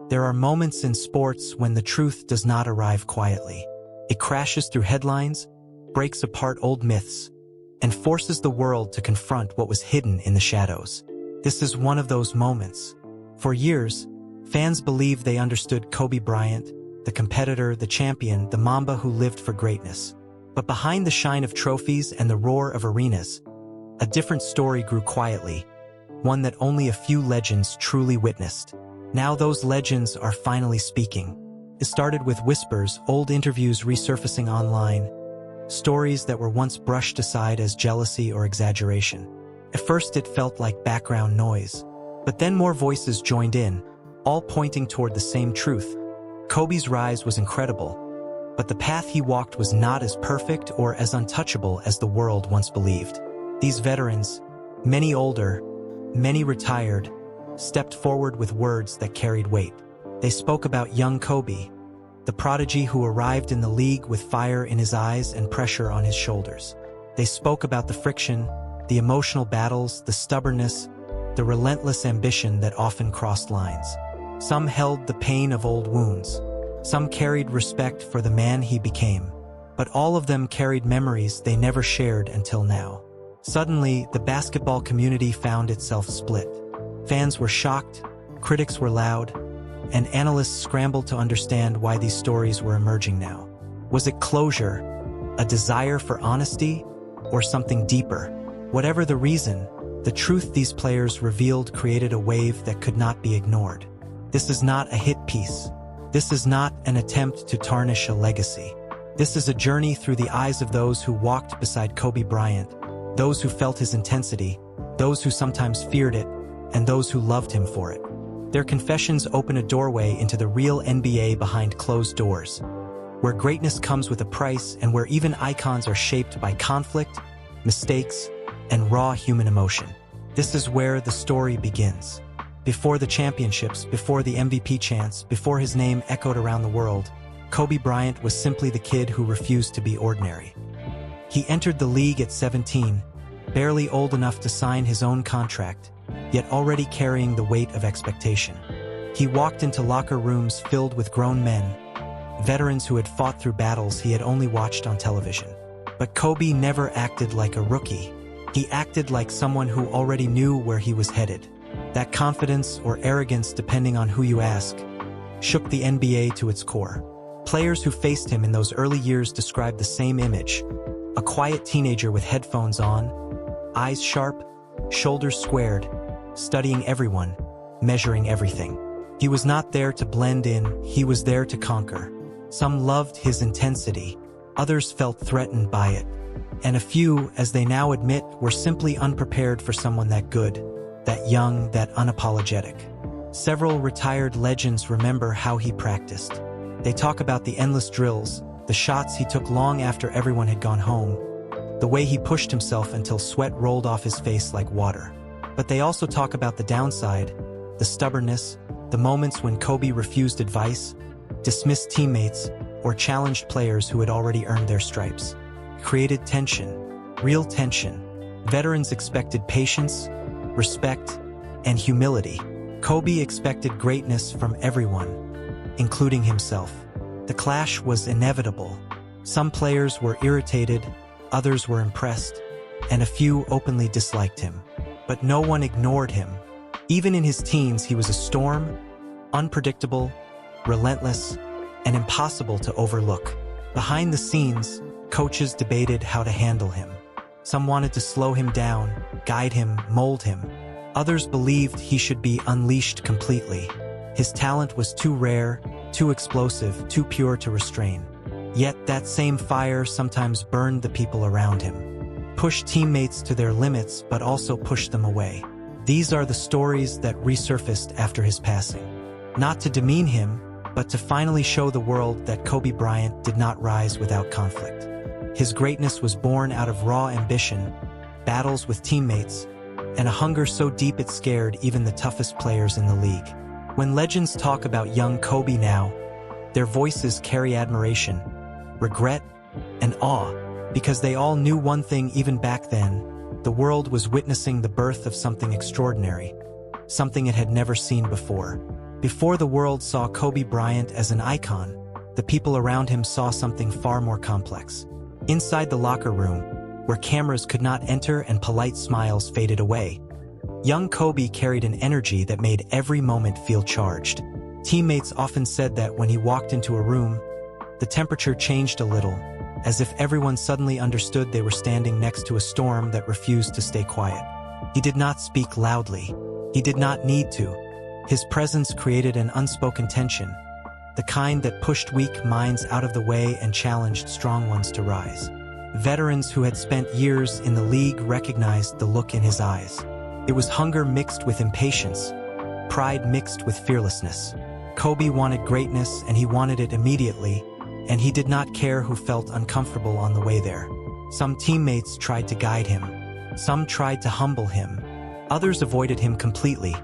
There are moments in sports when the truth does not arrive quietly. It crashes through headlines, breaks apart old myths, and forces the world to confront what was hidden in the shadows. This is one of those moments. For years, fans believed they understood Kobe Bryant, the competitor, the champion, the Mamba who lived for greatness. But behind the shine of trophies and the roar of arenas, a different story grew quietly, one that only a few legends truly witnessed. Now those legends are finally speaking. It started with whispers, old interviews resurfacing online, stories that were once brushed aside as jealousy or exaggeration. At first it felt like background noise, but then more voices joined in, all pointing toward the same truth. Kobe's rise was incredible, but the path he walked was not as perfect or as untouchable as the world once believed. These veterans, many older, many retired, stepped forward with words that carried weight. They spoke about young Kobe, the prodigy who arrived in the league with fire in his eyes and pressure on his shoulders. They spoke about the friction, the emotional battles, the stubbornness, the relentless ambition that often crossed lines. Some held the pain of old wounds. Some carried respect for the man he became. But all of them carried memories they never shared until now. Suddenly, the basketball community found itself split. Fans were shocked, critics were loud, and analysts scrambled to understand why these stories were emerging now. Was it closure, a desire for honesty, or something deeper? Whatever the reason, the truth these players revealed created a wave that could not be ignored. This is not a hit piece. This is not an attempt to tarnish a legacy. This is a journey through the eyes of those who walked beside Kobe Bryant, those who felt his intensity, those who sometimes feared it, and those who loved him for it. Their confessions open a doorway into the real NBA behind closed doors, where greatness comes with a price and where even icons are shaped by conflict, mistakes, and raw human emotion. This is where the story begins. Before the championships, before the MVP chants, before his name echoed around the world, Kobe Bryant was simply the kid who refused to be ordinary. He entered the league at 17, barely old enough to sign his own contract, yet already carrying the weight of expectation. He walked into locker rooms filled with grown men, veterans who had fought through battles he had only watched on television. But Kobe never acted like a rookie. He acted like someone who already knew where he was headed. That confidence, or arrogance depending on who you ask, shook the NBA to its core. Players who faced him in those early years described the same image: a quiet teenager with headphones on, eyes sharp, shoulders squared, studying everyone, measuring everything. He was not there to blend in, he was there to conquer. Some loved his intensity, others felt threatened by it, and a few, as they now admit, were simply unprepared for someone that good, that young, that unapologetic. Several retired legends remember how he practiced. They talk about the endless drills, the shots he took long after everyone had gone home, the way he pushed himself until sweat rolled off his face like water. But they also talk about the downside, the stubbornness, the moments when Kobe refused advice, dismissed teammates, or challenged players who had already earned their stripes. It created tension, real tension. Veterans expected patience, respect, and humility. Kobe expected greatness from everyone, including himself. The clash was inevitable. Some players were irritated, others were impressed, and a few openly disliked him. But no one ignored him. Even in his teens, he was a storm, unpredictable, relentless, and impossible to overlook. Behind the scenes, coaches debated how to handle him. Some wanted to slow him down, guide him, mold him. Others believed he should be unleashed completely. His talent was too rare, too explosive, too pure to restrain. Yet that same fire sometimes burned the people around him, pushed teammates to their limits but also pushed them away. These are the stories that resurfaced after his passing. Not to demean him, but to finally show the world that Kobe Bryant did not rise without conflict. His greatness was born out of raw ambition, battles with teammates, and a hunger so deep it scared even the toughest players in the league. When legends talk about young Kobe now, their voices carry admiration, regret, and awe, because they all knew one thing even back then: the world was witnessing the birth of something extraordinary, something it had never seen before. Before the world saw Kobe Bryant as an icon, the people around him saw something far more complex. Inside the locker room, where cameras could not enter and polite smiles faded away, young Kobe carried an energy that made every moment feel charged. Teammates often said that when he walked into a room, the temperature changed a little, as if everyone suddenly understood they were standing next to a storm that refused to stay quiet. He did not speak loudly. He did not need to. His presence created an unspoken tension, the kind that pushed weak minds out of the way and challenged strong ones to rise. Veterans who had spent years in the league recognized the look in his eyes. It was hunger mixed with impatience, pride mixed with fearlessness. Kobe wanted greatness, and he wanted it immediately, and he did not care who felt uncomfortable on the way there. Some teammates tried to guide him. Some tried to humble him. Others avoided him completely,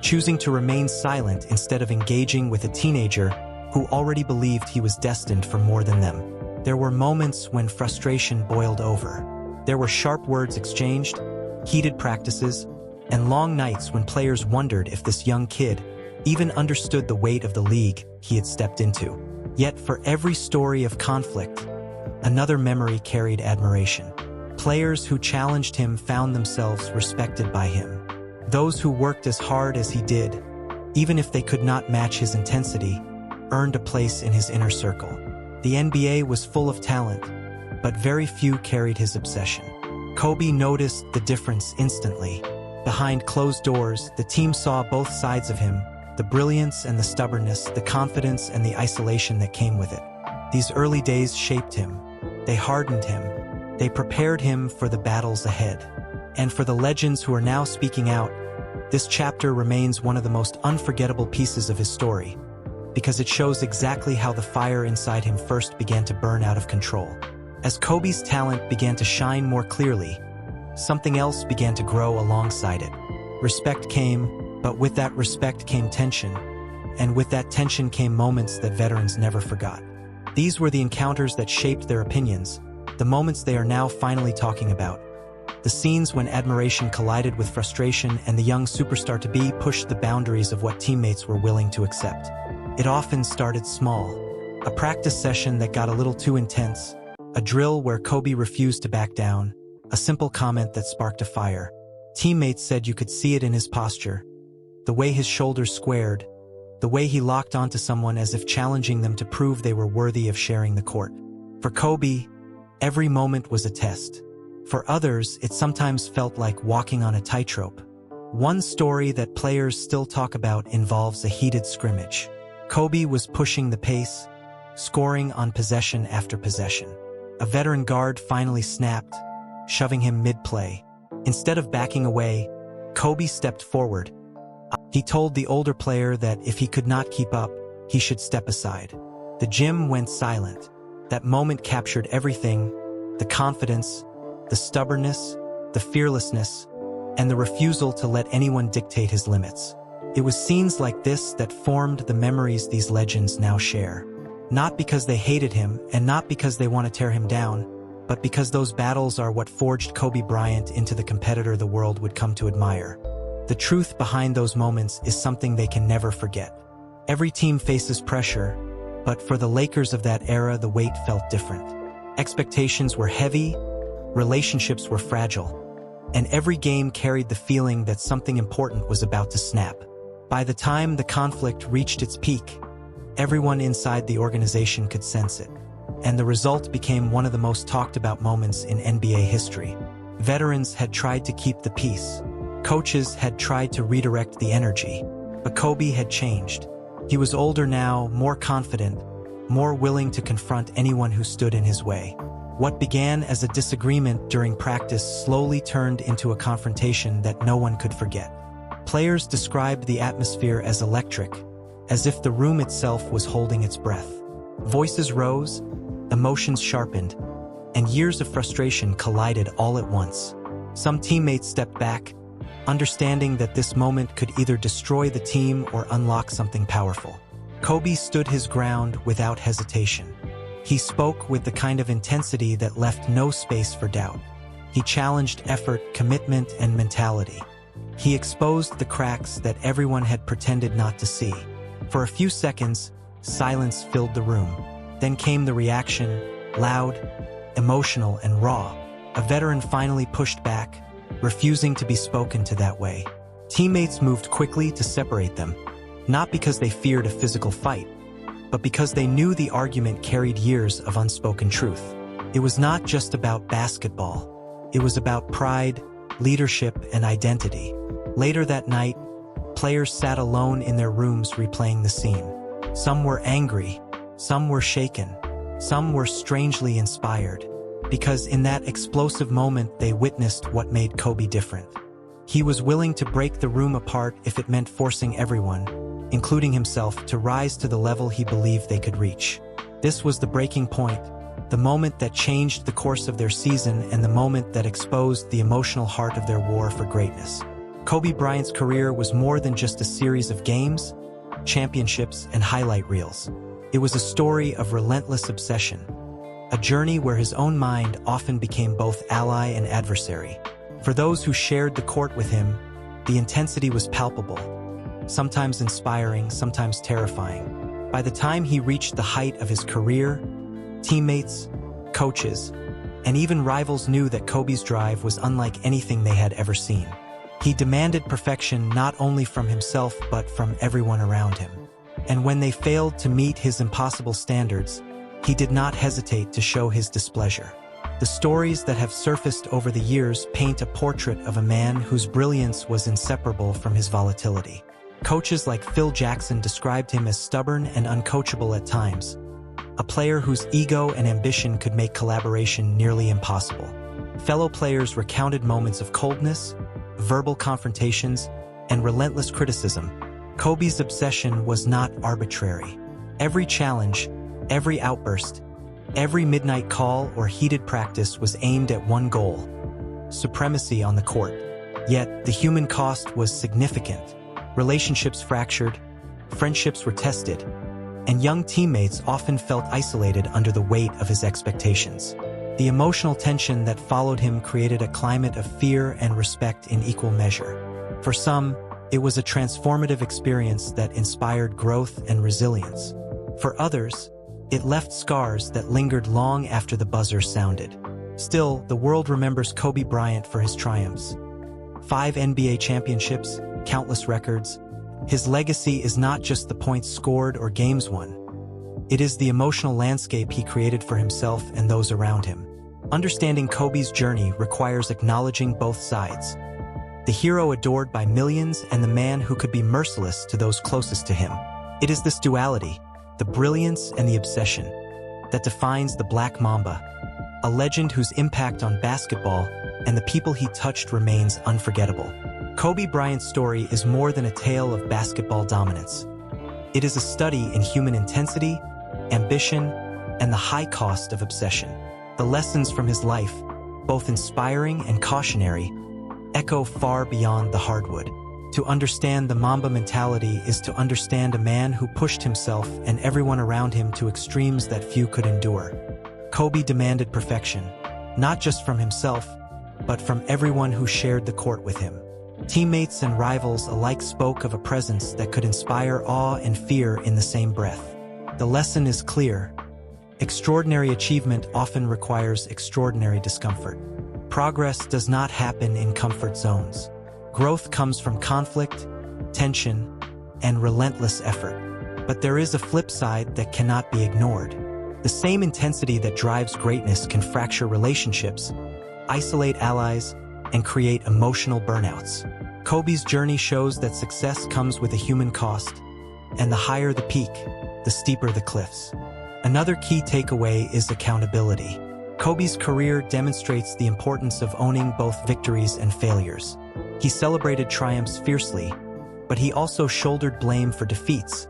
choosing to remain silent instead of engaging with a teenager who already believed he was destined for more than them. There were moments when frustration boiled over. There were sharp words exchanged, heated practices, and long nights when players wondered if this young kid even understood the weight of the league he had stepped into. Yet for every story of conflict, another memory carried admiration. Players who challenged him found themselves respected by him. Those who worked as hard as he did, even if they could not match his intensity, earned a place in his inner circle. The NBA was full of talent, but very few carried his obsession. Kobe noticed the difference instantly. Behind closed doors, the team saw both sides of him, the brilliance and the stubbornness, the confidence and the isolation that came with it. These early days shaped him. They hardened him. They prepared him for the battles ahead. And for the legends who are now speaking out, this chapter remains one of the most unforgettable pieces of his story, because it shows exactly how the fire inside him first began to burn out of control. As Kobe's talent began to shine more clearly, something else began to grow alongside it. Respect came, but with that respect came tension, and with that tension came moments that veterans never forgot. These were the encounters that shaped their opinions, the moments they are now finally talking about. The scenes when admiration collided with frustration and the young superstar-to-be pushed the boundaries of what teammates were willing to accept. It often started small. A practice session that got a little too intense, a drill where Kobe refused to back down, a simple comment that sparked a fire. Teammates said you could see it in his posture, the way his shoulders squared, the way he locked onto someone as if challenging them to prove they were worthy of sharing the court. For Kobe, every moment was a test. For others, it sometimes felt like walking on a tightrope. One story that players still talk about involves a heated scrimmage. Kobe was pushing the pace, scoring on possession after possession. A veteran guard finally snapped, shoving him mid-play. Instead of backing away, Kobe stepped forward. He told the older player that if he could not keep up, he should step aside. The gym went silent. That moment captured everything: the confidence, the stubbornness, the fearlessness, and the refusal to let anyone dictate his limits. It was scenes like this that formed the memories these legends now share. Not because they hated him, and not because they want to tear him down, but because those battles are what forged Kobe Bryant into the competitor the world would come to admire. The truth behind those moments is something they can never forget. Every team faces pressure, but for the Lakers of that era, the weight felt different. Expectations were heavy, relationships were fragile, and every game carried the feeling that something important was about to snap. By the time the conflict reached its peak, everyone inside the organization could sense it, and the result became one of the most talked about moments in NBA history. Veterans had tried to keep the peace. Coaches had tried to redirect the energy, but Kobe had changed. He was older now, more confident, more willing to confront anyone who stood in his way. What began as a disagreement during practice slowly turned into a confrontation that no one could forget. Players described the atmosphere as electric, as if the room itself was holding its breath. Voices rose, emotions sharpened, and years of frustration collided all at once. Some teammates stepped back, understanding that this moment could either destroy the team or unlock something powerful. Kobe stood his ground without hesitation. He spoke with the kind of intensity that left no space for doubt. He challenged effort, commitment, and mentality. He exposed the cracks that everyone had pretended not to see. For a few seconds, silence filled the room. Then came the reaction, loud, emotional, and raw. A veteran finally pushed back, refusing to be spoken to that way. Teammates moved quickly to separate them, not because they feared a physical fight, but because they knew the argument carried years of unspoken truth. It was not just about basketball. It was about pride, leadership, and identity. Later that night, players sat alone in their rooms replaying the scene. Some were angry, some were shaken, some were strangely inspired, because in that explosive moment they witnessed what made Kobe different. He was willing to break the room apart if it meant forcing everyone, including himself, to rise to the level he believed they could reach. This was the breaking point, the moment that changed the course of their season and the moment that exposed the emotional heart of their war for greatness. Kobe Bryant's career was more than just a series of games, championships, and highlight reels. It was a story of relentless obsession, a journey where his own mind often became both ally and adversary. For those who shared the court with him, the intensity was palpable, sometimes inspiring, sometimes terrifying. By the time he reached the height of his career, teammates, coaches, and even rivals knew that Kobe's drive was unlike anything they had ever seen. He demanded perfection not only from himself but from everyone around him. And when they failed to meet his impossible standards, he did not hesitate to show his displeasure. The stories that have surfaced over the years paint a portrait of a man whose brilliance was inseparable from his volatility. Coaches like Phil Jackson described him as stubborn and uncoachable at times, a player whose ego and ambition could make collaboration nearly impossible. Fellow players recounted moments of coldness, verbal confrontations, and relentless criticism. Kobe's obsession was not arbitrary. Every challenge, every outburst, every midnight call or heated practice was aimed at one goal: supremacy on the court. Yet, the human cost was significant. Relationships fractured, friendships were tested, and young teammates often felt isolated under the weight of his expectations. The emotional tension that followed him created a climate of fear and respect in equal measure. For some, it was a transformative experience that inspired growth and resilience. For others, it left scars that lingered long after the buzzer sounded. Still, the world remembers Kobe Bryant for his triumphs. 5 NBA championships, countless records. His legacy is not just the points scored or games won. It is the emotional landscape he created for himself and those around him. Understanding Kobe's journey requires acknowledging both sides: the hero adored by millions and the man who could be merciless to those closest to him. It is this duality, the brilliance and the obsession, that defines the Black Mamba, a legend whose impact on basketball and the people he touched remains unforgettable. Kobe Bryant's story is more than a tale of basketball dominance. It is a study in human intensity, ambition, and the high cost of obsession. The lessons from his life, both inspiring and cautionary, echo far beyond the hardwood. To understand the Mamba mentality is to understand a man who pushed himself and everyone around him to extremes that few could endure. Kobe demanded perfection, not just from himself, but from everyone who shared the court with him. Teammates and rivals alike spoke of a presence that could inspire awe and fear in the same breath. The lesson is clear: extraordinary achievement often requires extraordinary discomfort. Progress does not happen in comfort zones. Growth comes from conflict, tension, and relentless effort. But there is a flip side that cannot be ignored. The same intensity that drives greatness can fracture relationships, isolate allies, and create emotional burnouts. Kobe's journey shows that success comes with a human cost, and the higher the peak, the steeper the cliffs. Another key takeaway is accountability. Kobe's career demonstrates the importance of owning both victories and failures. He celebrated triumphs fiercely, but he also shouldered blame for defeats,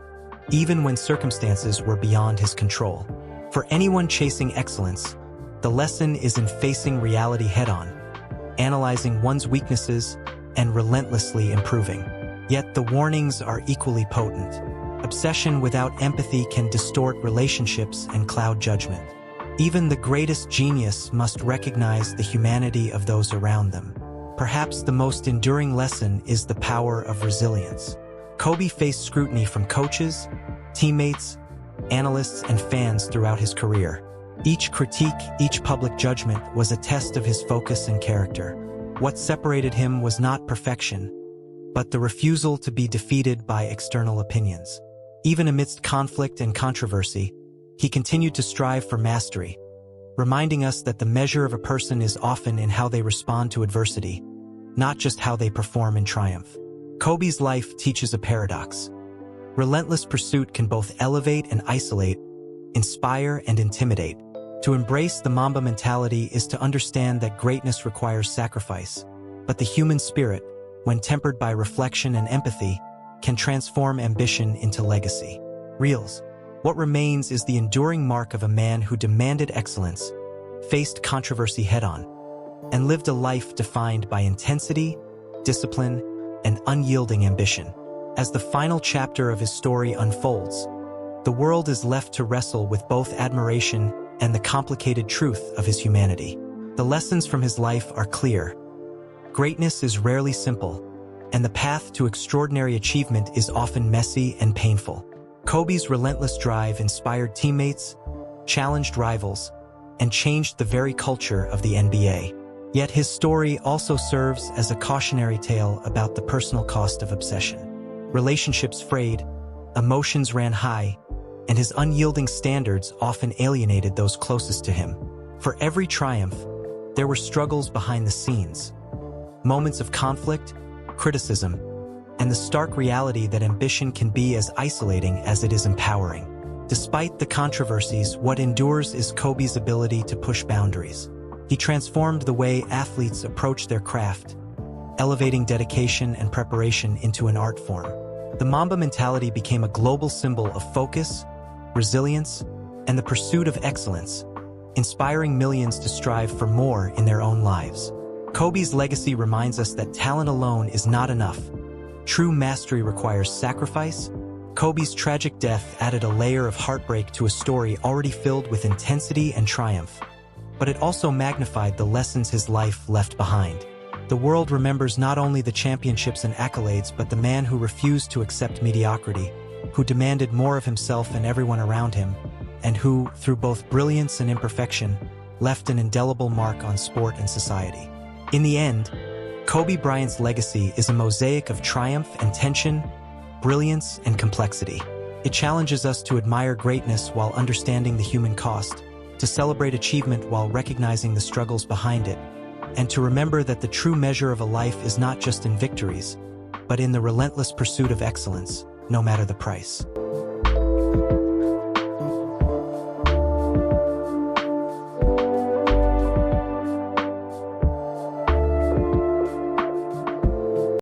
even when circumstances were beyond his control. For anyone chasing excellence, the lesson is in facing reality head-on, analyzing one's weaknesses, and relentlessly improving. Yet the warnings are equally potent. Obsession without empathy can distort relationships and cloud judgment. Even the greatest genius must recognize the humanity of those around them. Perhaps the most enduring lesson is the power of resilience. Kobe faced scrutiny from coaches, teammates, analysts, and fans throughout his career. Each critique, each public judgment was a test of his focus and character. What separated him was not perfection, but the refusal to be defeated by external opinions. Even amidst conflict and controversy, he continued to strive for mastery, reminding us that the measure of a person is often in how they respond to adversity, not just how they perform in triumph. Kobe's life teaches a paradox. Relentless pursuit can both elevate and isolate, inspire and intimidate. To embrace the Mamba mentality is to understand that greatness requires sacrifice, but the human spirit, when tempered by reflection and empathy, can transform ambition into legacy. Reels. What remains is the enduring mark of a man who demanded excellence, faced controversy head-on, and lived a life defined by intensity, discipline, and unyielding ambition. As the final chapter of his story unfolds, the world is left to wrestle with both admiration and the complicated truth of his humanity. The lessons from his life are clear. Greatness is rarely simple, and the path to extraordinary achievement is often messy and painful. Kobe's relentless drive inspired teammates, challenged rivals, and changed the very culture of the NBA. Yet his story also serves as a cautionary tale about the personal cost of obsession. Relationships frayed, emotions ran high, and his unyielding standards often alienated those closest to him. For every triumph, there were struggles behind the scenes, moments of conflict, criticism, and the stark reality that ambition can be as isolating as it is empowering. Despite the controversies, what endures is Kobe's ability to push boundaries. He transformed the way athletes approach their craft, elevating dedication and preparation into an art form. The Mamba mentality became a global symbol of focus, resilience, and the pursuit of excellence, inspiring millions to strive for more in their own lives. Kobe's legacy reminds us that talent alone is not enough. True mastery requires sacrifice. Kobe's tragic death added a layer of heartbreak to a story already filled with intensity and triumph, but it also magnified the lessons his life left behind. The world remembers not only the championships and accolades, but the man who refused to accept mediocrity, who demanded more of himself and everyone around him, and who, through both brilliance and imperfection, left an indelible mark on sport and society. In the end, Kobe Bryant's legacy is a mosaic of triumph and tension, brilliance and complexity. It challenges us to admire greatness while understanding the human cost, to celebrate achievement while recognizing the struggles behind it, and to remember that the true measure of a life is not just in victories, but in the relentless pursuit of excellence, no matter the price.